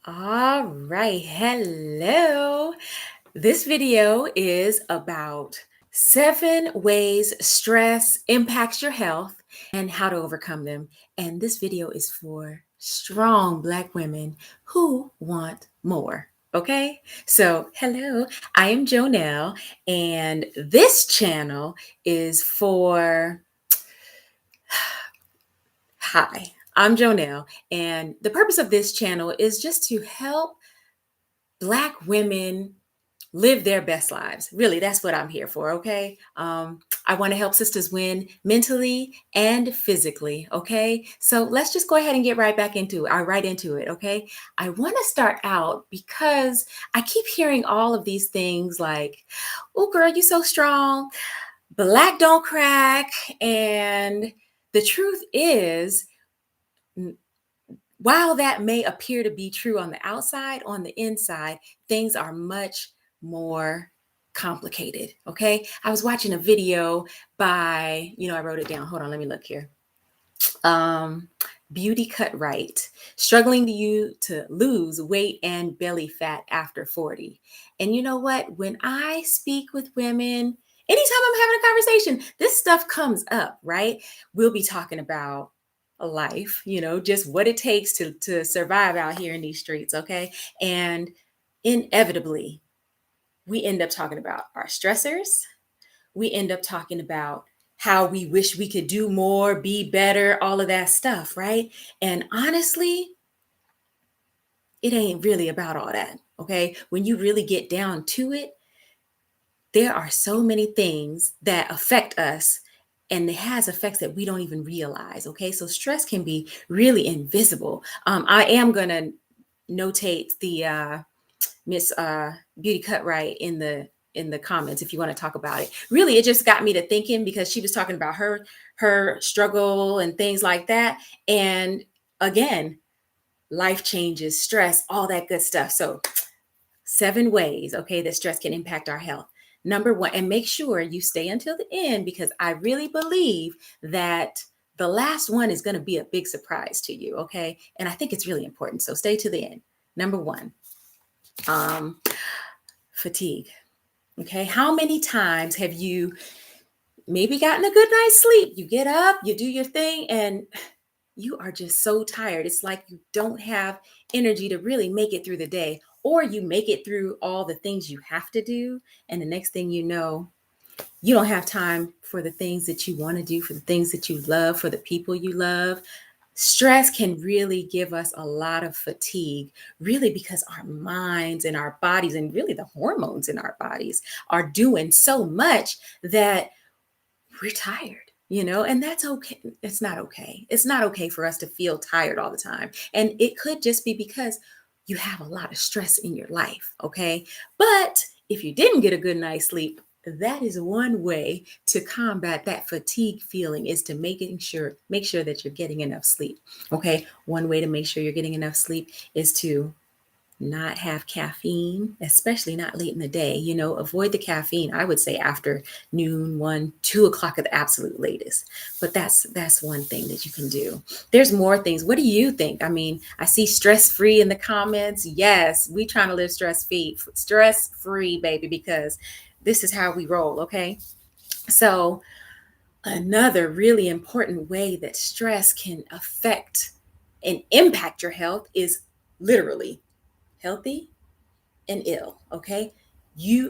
All right. Hello. This video is about 7 ways stress impacts your health and how to overcome them. And this video is for strong Black women who want more. Okay. So, hello, I am Jonell, and this channel is for hi. I'm Jonell, and the purpose of this channel is just to help Black women live their best lives. Really, that's what I'm here for, okay? I want to help sisters win mentally and physically, okay? So let's just go ahead and get right into it, okay? I want to start out because I keep hearing all of these things like, oh, girl, you so strong. Black don't crack. And the truth is, while that may appear to be true on the outside, on the inside, things are much more complicated. Okay. I was watching a video by, I wrote it down. Hold on, let me look here. Um, BeautyCutright, struggling to lose weight and belly fat after 40. And you know what? When I speak with women, anytime I'm having a conversation, this stuff comes up, right? We'll be talking about a life, just what it takes to survive out here in these streets, okay? And inevitably, we end up talking about our stressors. We end up talking about how we wish we could do more, be better, all of that stuff, right? And honestly, it ain't really about all that, okay? When you really get down to it, there are so many things that affect us, and it has effects that we don't even realize, okay? So stress can be really invisible. I am going to notate the Miss BeautyCutright in the comments if you want to talk about it. Really, it just got me to thinking because she was talking about her struggle and things like that. And again, life changes, stress, all that good stuff. So 7 ways, okay, that stress can impact our health. Number one, and make sure you stay until the end because I really believe that the last one is going to be a big surprise to you, okay? And I think it's really important. So stay to the end. Number one, um, fatigue. Okay. How many times have you maybe gotten a good night's sleep? You get up, you do your thing, and you are just so tired. It's like you don't have energy to really make it through the day, or you make it through all the things you have to do. And the next thing you know, you don't have time for the things that you want to do, for the things that you love, for the people you love. Stress can really give us a lot of fatigue, really, because our minds and our bodies, and really the hormones in our bodies, are doing so much that we're tired, and that's okay. It's not okay. It's not okay for us to feel tired all the time. And it could just be because you have a lot of stress in your life, okay? But if you didn't get a good night's sleep, that is one way to combat that fatigue feeling is to make sure that you're getting enough sleep. Okay? One way to make sure you're getting enough sleep is to not have caffeine, especially not late in the day. Avoid the caffeine. I would say after noon, 1, 2 o'clock at the absolute latest. But that's one thing that you can do. There's more things. What do you think? I mean, I see stress-free in the comments. Yes, we trying to live stress-free, baby, because this is how we roll, okay? So another really important way that stress can affect and impact your health is literally healthy and ill, okay?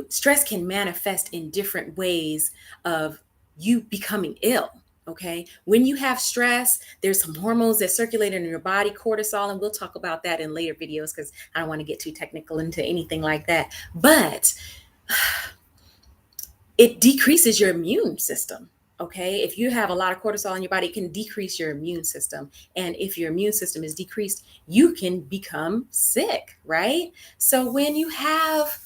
Stress can manifest in different ways of you becoming ill, okay? When you have stress, there's some hormones that circulate in your body, cortisol, and we'll talk about that in later videos because I don't want to get too technical into anything like that. But it decreases your immune system. Okay. If you have a lot of cortisol in your body, it can decrease your immune system. And if your immune system is decreased, you can become sick, right? So when you have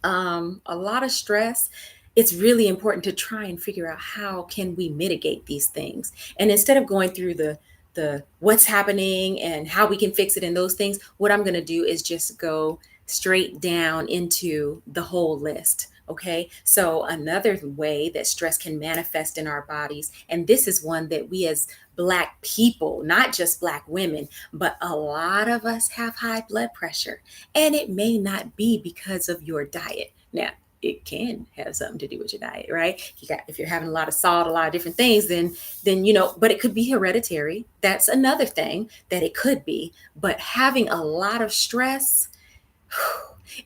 a lot of stress, it's really important to try and figure out how can we mitigate these things. And instead of going through the what's happening and how we can fix it and those things, what I'm going to do is just go straight down into the whole list. Okay, so another way that stress can manifest in our bodies, and this is one that we as Black people, not just Black women, but a lot of us have high blood pressure. And it may not be because of your diet. Now, it can have something to do with your diet, right? If you're having a lot of salt, a lot of different things, then but it could be hereditary. That's another thing that it could be. But having a lot of stress,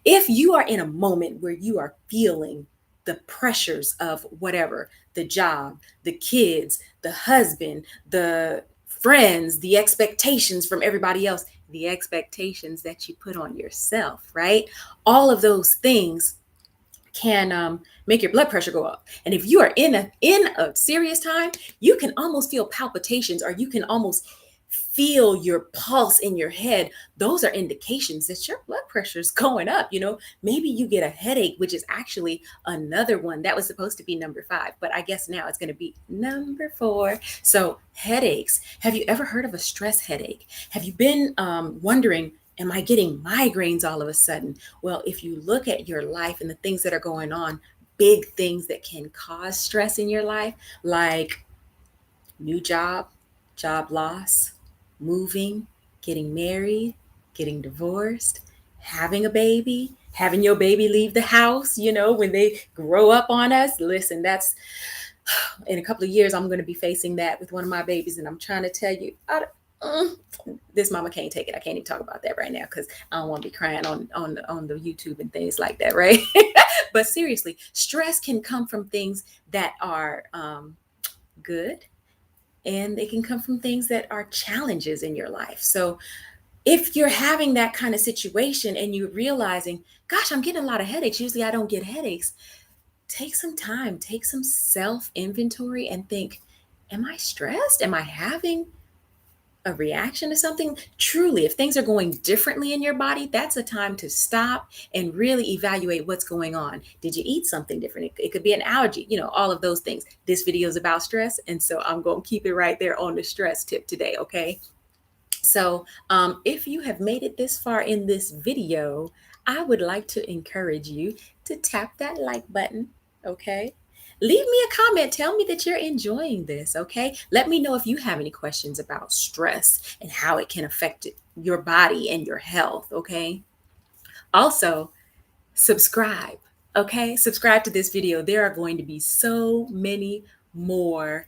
if you are in a moment where you are feeling the pressures of whatever, the job, the kids, the husband, the friends, the expectations from everybody else, the expectations that you put on yourself, right? All of those things can make your blood pressure go up. And if you are in a serious time, you can almost feel palpitations, or you can almost feel your pulse in your head. Those are indications that your blood pressure is going up. Maybe you get a headache, which is actually another one that was supposed to be number 5, but I guess now it's going to be number 4. So headaches. Have you ever heard of a stress headache? Have you been wondering, am I getting migraines all of a sudden? Well, if you look at your life and the things that are going on, big things that can cause stress in your life, like new job loss, moving, getting married, getting divorced, having a baby, having your baby leave the house, when they grow up on us. Listen, that's in a couple of years, I'm going to be facing that with one of my babies. And I'm trying to tell you, this mama can't take it. I can't even talk about that right now because I don't want to be crying on the YouTube and things like that, right? But seriously, stress can come from things that are good, and they can come from things that are challenges in your life. So if you're having that kind of situation and you're realizing, gosh, I'm getting a lot of headaches. Usually I don't get headaches. Take some time, take some self-inventory and think, am I stressed? Am I having a reaction to something? Truly, if things are going differently in your body, that's a time to stop and really evaluate what's going on. Did you eat something different? It could be an allergy, all of those things. This video is about stress, and so I'm going to keep it right there on the stress tip today, okay? So if you have made it this far in this video, I would like to encourage you to tap that like button, okay? Leave me a comment. Tell me that you're enjoying this, okay? Let me know if you have any questions about stress and how it can affect your body and your health, okay? Also, subscribe, okay? Subscribe to this video. There are going to be so many more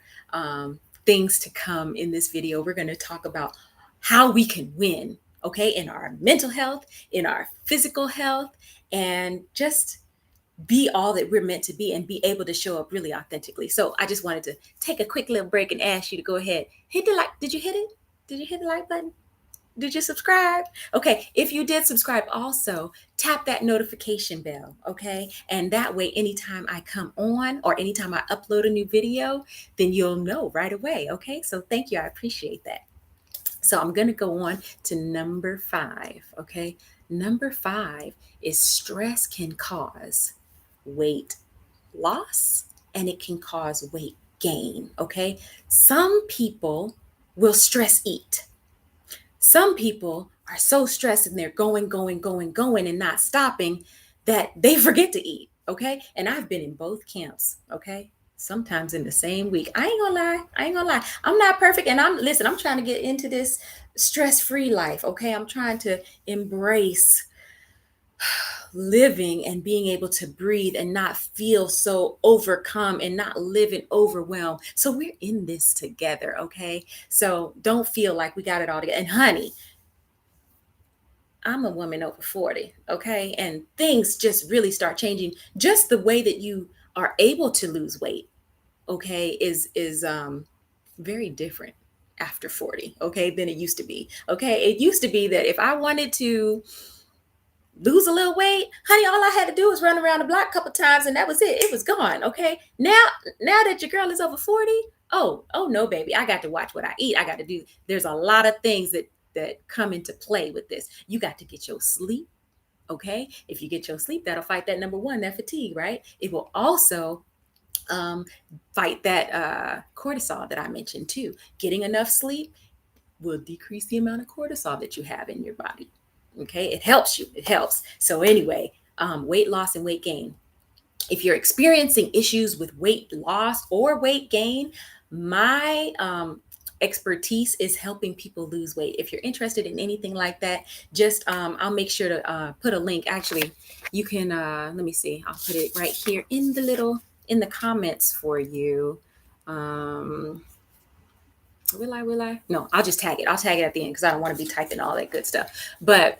things to come in this video. We're going to talk about how we can win, okay, in our mental health, in our physical health, and just be all that we're meant to be and be able to show up really authentically. So I just wanted to take a quick little break and ask you to go ahead, hit the like. Did you hit it? Did you hit the like button? Did you subscribe? Okay, if you did subscribe, also tap that notification bell, okay? And that way, anytime I come on or anytime I upload a new video, then you'll know right away, okay? So thank you, I appreciate that. So I'm going to go on to number 5, okay? Number 5 is stress can cause weight loss and it can cause weight gain, okay? Some people will stress eat. Some people are so stressed and they're going and not stopping that they forget to eat, okay? And I've been in both camps, okay? Sometimes in the same week. I ain't gonna lie. I'm not perfect. And I'm trying to get into this stress-free life, okay? I'm trying to embrace living and being able to breathe and not feel so overcome and not live in overwhelm. So we're in this together, okay? So don't feel like we got it all together. And honey, I'm a woman over 40, okay? And things just really start changing. Just the way that you are able to lose weight, okay, is very different after 40, okay, than it used to be, okay? It used to be that if I wanted to lose a little weight, honey, all I had to do was run around the block a couple times and that was it. It was gone, okay? Now that your girl is over 40, oh no, baby, I got to watch what I eat. I got to do, there's a lot of things that come into play with this. You got to get your sleep, okay? If you get your sleep, that'll fight that number 1, that fatigue, right? It will also fight that cortisol that I mentioned too. Getting enough sleep will decrease the amount of cortisol that you have in your body. Okay, it helps you. It helps. So anyway, weight loss and weight gain. If you're experiencing issues with weight loss or weight gain, my expertise is helping people lose weight. If you're interested in anything like that, just I'll make sure to put a link. Actually, you can let me see. I'll put it right here in the comments for you. Will I? No, I'll just tag it. I'll tag it at the end because I don't want to be typing all that good stuff. But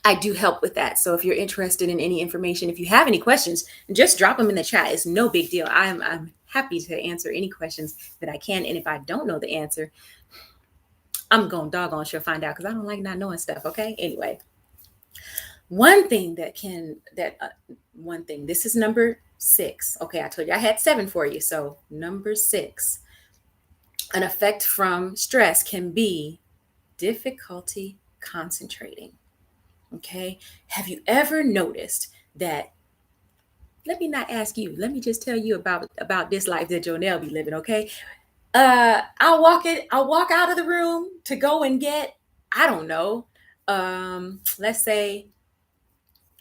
I do help with that. So if you're interested in any information, if you have any questions, just drop them in the chat. It's no big deal. I'm happy to answer any questions that I can. And if I don't know the answer, I'm going doggone sure find out, because I don't like not knowing stuff. Okay. Anyway, one thing, this is number 6. Okay. I told you I had 7 for you. So number 6, an effect from stress can be difficulty concentrating. Okay. Have you ever noticed that? Let me not ask you. Let me just tell you about this life that Jonell be living. Okay. I'll walk out of the room to go and get, I don't know, let's say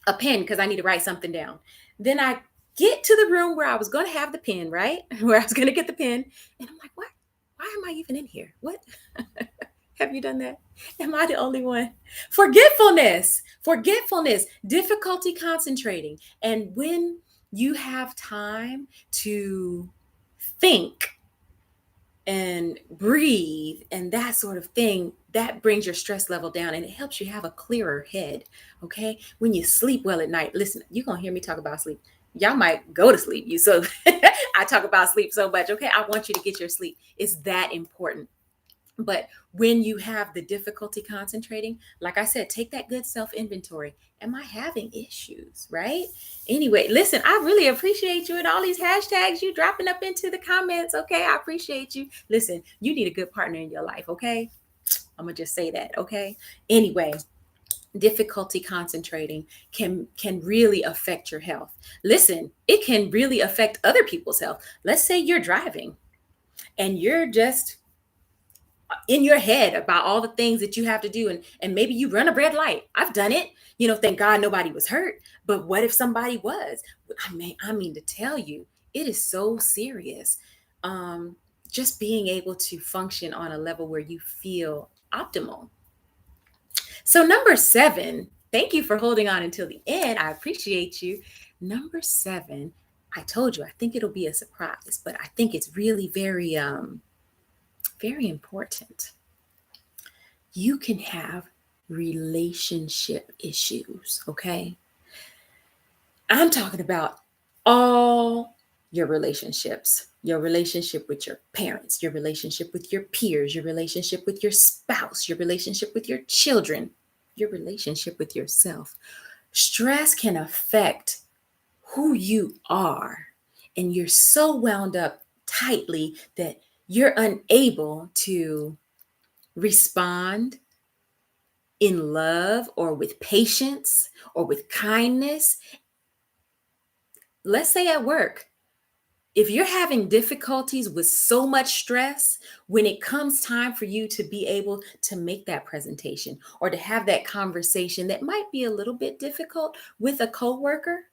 a pen, because I need to write something down. Then I get to the room where I was going to have the pen, right? Where I was going to get the pen. And I'm like, what? Why am I even in here? What? Have you done that? Am I the only one? Forgetfulness, difficulty concentrating. And when you have time to think and breathe and that sort of thing, that brings your stress level down and it helps you have a clearer head. Okay. When you sleep well at night, listen, you're going to hear me talk about sleep. Y'all might go to sleep. I talk about sleep so much. Okay. I want you to get your sleep. It's that important. But when you have the difficulty concentrating, like I said, take that good self-inventory. Am I having issues, right? Anyway, listen, I really appreciate you and all these hashtags you dropping up into the comments, okay? I appreciate you. Listen, you need a good partner in your life, okay? I'm going to just say that, okay? Anyway, difficulty concentrating can really affect your health. Listen, it can really affect other people's health. Let's say you're driving and you're just in your head about all the things that you have to do, and maybe you run a red light. I've done it. Thank God nobody was hurt, but what if somebody was? I mean to tell you, it is so serious. Just being able to function on a level where you feel optimal. So number 7, thank you for holding on until the end. I appreciate you. Number 7, I told you, I think it'll be a surprise, but I think it's really very important. You can have relationship issues, okay? I'm talking about all your relationships, your relationship with your parents, your relationship with your peers, your relationship with your spouse, your relationship with your children, your relationship with yourself. Stress can affect who you are, and you're so wound up tightly that you're unable to respond in love or with patience or with kindness. Let's say at work, if you're having difficulties with so much stress, when it comes time for you to be able to make that presentation or to have that conversation that might be a little bit difficult with a coworker,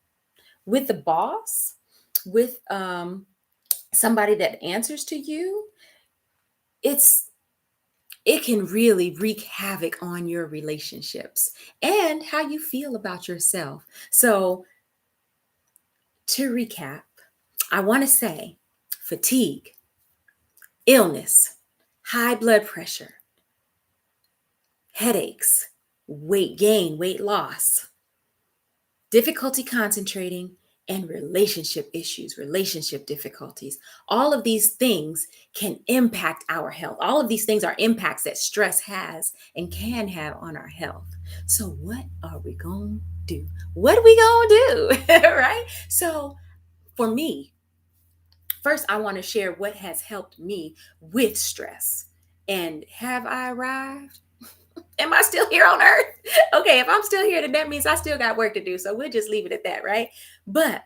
with the boss, with somebody that answers to you, it can really wreak havoc on your relationships and how you feel about yourself. So to recap, I want to say fatigue, illness, high blood pressure, headaches, weight gain, weight loss, difficulty concentrating, and relationship issues, relationship difficulties. All of these things can impact our health. All of these things are impacts that stress has and can have on our health. So what are we going to do? What are we going to do? Right? So for me, first, I want to share what has helped me with stress. And have I arrived? Am I still here on earth? Okay, if I'm still here, then that means I still got work to do. So we'll just leave it at that, right? But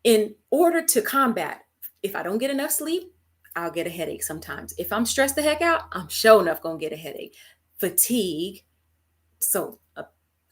in order to combat, if I don't get enough sleep, I'll get a headache sometimes. If I'm stressed the heck out, I'm sure enough going to get a headache. Fatigue. So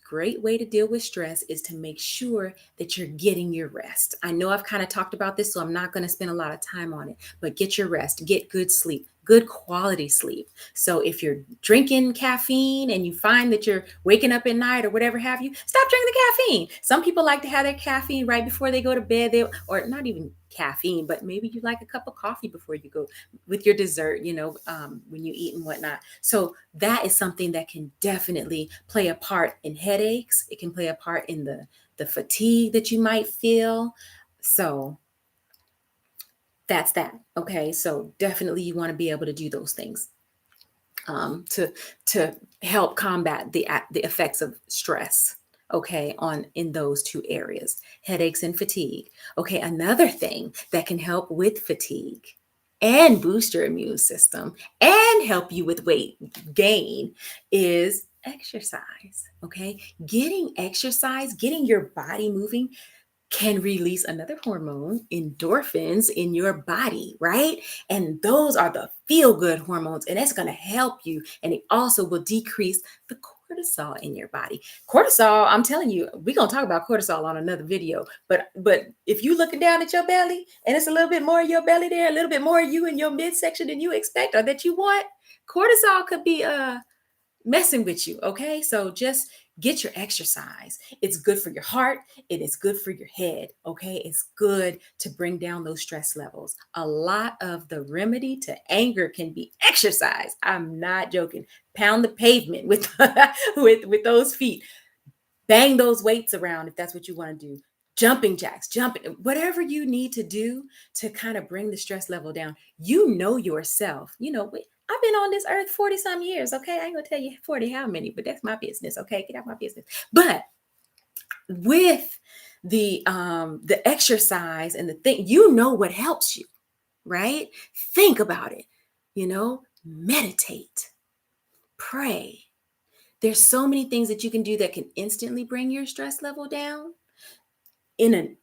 great way to deal with stress is to make sure that you're getting your rest. I know I've kind of talked about this, so I'm not going to spend a lot of time on it, but get your rest, get good sleep, good quality sleep. So if you're drinking caffeine and you find that you're waking up at night or whatever have you, stop drinking the caffeine. Some people like to have their caffeine right before they go to bed, or not even caffeine, but maybe you like a cup of coffee before you go with your dessert, when you eat and whatnot. So that is something that can definitely play a part in headaches. It can play a part in the fatigue that you might feel. So that's that. Okay. So definitely you want to be able to do those things to help combat the effects of stress. Okay, in those two areas, headaches and fatigue. Okay, another thing that can help with fatigue and boost your immune system and help you with weight gain is exercise. Okay, getting exercise, getting your body moving can release another hormone, endorphins, in your body, right? And those are the feel good hormones, and that's going to help you. And it also will decrease the cortisol in your body. Cortisol, I'm telling you, we're going to talk about cortisol on another video. But if you're looking down at your belly and it's a little bit more of your belly there, a little bit more of you in your midsection than you expect or that you want, cortisol could be messing with you. Okay, so just get your exercise. It's good for your heart. It is good for your head. Okay, it's good to bring down those stress levels. A lot of the remedy to anger can be exercise. I'm not joking. Pound the pavement with with those feet. Bang those weights around if that's what you want to do. Jumping jacks, whatever you need to do to kind of bring the stress level down. You know yourself. I've been on this earth 40 some years. Okay. I ain't gonna tell you 40 how many, but that's my business. Okay. Get out my business. But with the exercise and the thing, what helps you, right? Think about it, meditate, pray. There's so many things that you can do that can instantly bring your stress level down in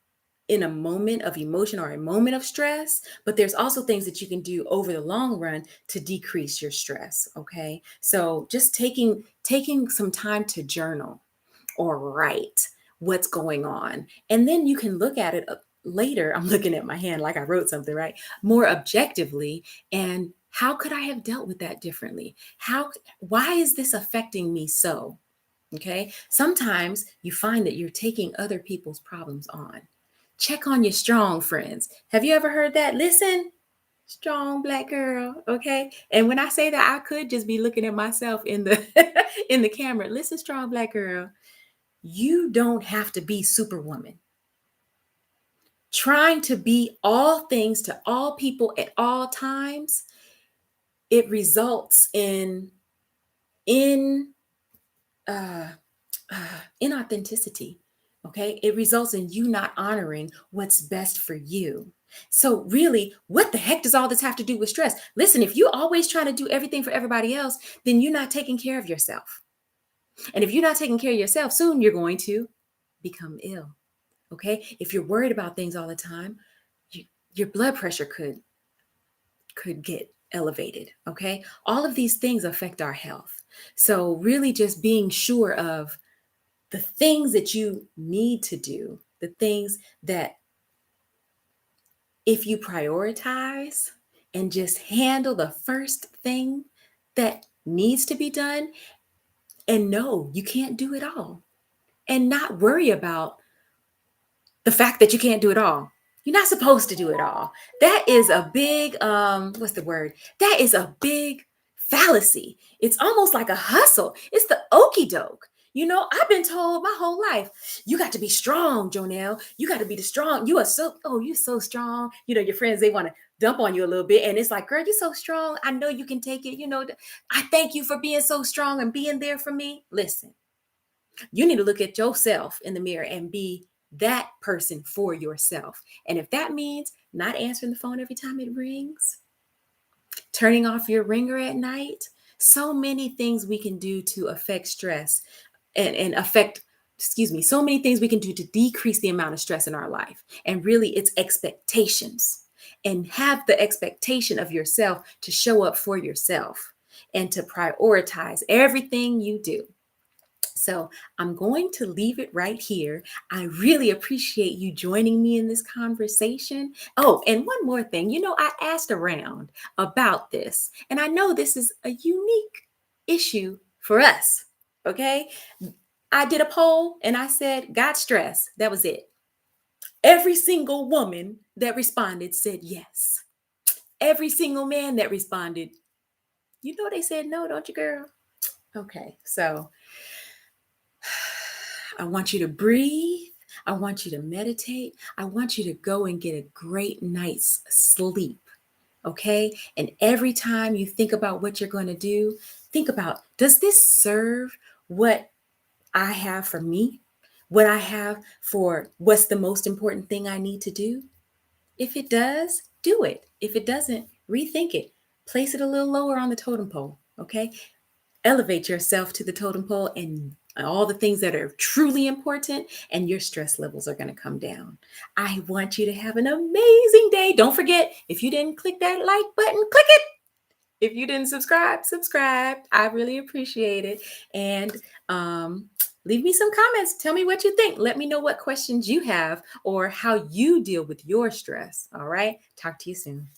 a moment of emotion or a moment of stress, but there's also things that you can do over the long run to decrease your stress. Okay, so just taking some time to journal or write what's going on, and then you can look at it later. I'm looking at my hand like I wrote something, right? More objectively, and how could I have dealt with that differently? Why is this affecting me so? Okay, sometimes you find that you're taking other people's problems on. Check on your strong friends. Have you ever heard that? Listen, strong Black girl. Okay. And when I say that, I could just be looking at myself in the in the camera. Listen, strong Black girl. You don't have to be Superwoman. Trying to be all things to all people at all times, it results in inauthenticity. Okay, it results in you not honoring what's best for you. So really, what the heck does all this have to do with stress? Listen, if you're always trying to do everything for everybody else, then you're not taking care of yourself. And if you're not taking care of yourself, soon you're going to become ill. Okay, if you're worried about things all the time, your blood pressure could get elevated. Okay, all of these things affect our health. So really, just being sure of the things that you need to do, the things that if you prioritize and just handle the first thing that needs to be done, and no, you can't do it all, and not worry about the fact that you can't do it all. You're not supposed to do it all. That is a big, what's the word? That is a big fallacy. It's almost like a hustle. It's the okey doke. I've been told my whole life, you got to be strong, Jonell. You got to be the strong. You're so strong. Your friends, they want to dump on you a little bit. And it's like, girl, you're so strong. I know you can take it. I thank you for being so strong and being there for me. Listen, you need to look at yourself in the mirror and be that person for yourself. And if that means not answering the phone every time it rings, turning off your ringer at night, so many things we can do to affect stress and so many things we can do to decrease the amount of stress in our life. And really, it's expectations, and have the expectation of yourself to show up for yourself and to prioritize everything you do. So I'm going to leave it right here. I really appreciate you joining me in this conversation. Oh, and one more thing. I asked around about this, and I know this is a unique issue for us. Okay. I did a poll and I said, got stress. That was it. Every single woman that responded said yes. Every single man that responded, they said no, don't you, girl? Okay. So I want you to breathe. I want you to meditate. I want you to go and get a great night's sleep. Okay. And every time you think about what you're going to do, think about, does this serve what I have for me? What I have for what's the most important thing I need to do? If it does, do it. If it doesn't, rethink it. Place it a little lower on the totem pole. Okay. Elevate yourself to the totem pole and all the things that are truly important, and your stress levels are going to come down. I want you to have an amazing day. Don't forget, if you didn't click that like button, click it. If you didn't subscribe. I really appreciate it. And leave me some comments. Tell me what you think. Let me know what questions you have or how you deal with your stress. All right. Talk to you soon.